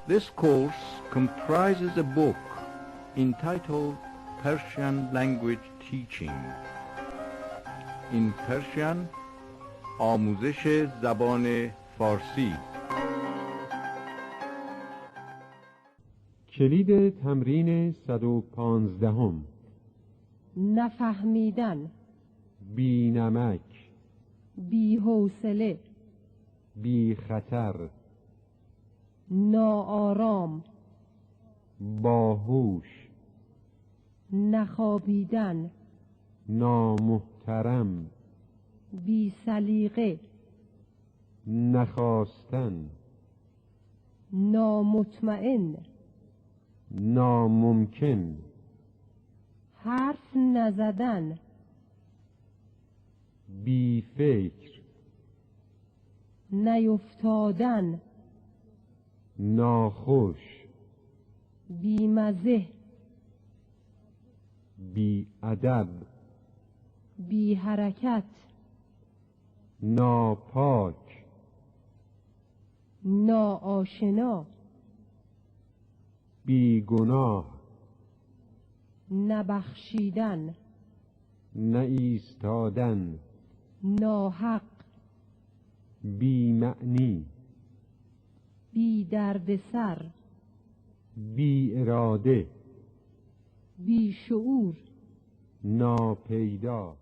This course comprises a book entitled Persian Language Teaching. In Persian, آموزش زبان فارسی. کلید تمرین 115. نفهمیدن، بی نمک، بی حوصله، بی خطر، ناآرام، باهوش، نخوابیدن، نامحترم، بی سلیقه، نخواستن، نامطمئن، ناممکن، حرف نزدن، بی فکر، نیفتادن، ناخوش، بی مزه، بی ادب، بی حرکت، ناپاک، ناآشنا، بی گناه، نبخشیدن، نایستادن، ناحق، بی معنی، بی دردسر، بی اراده، بی شعور، ناپیدا.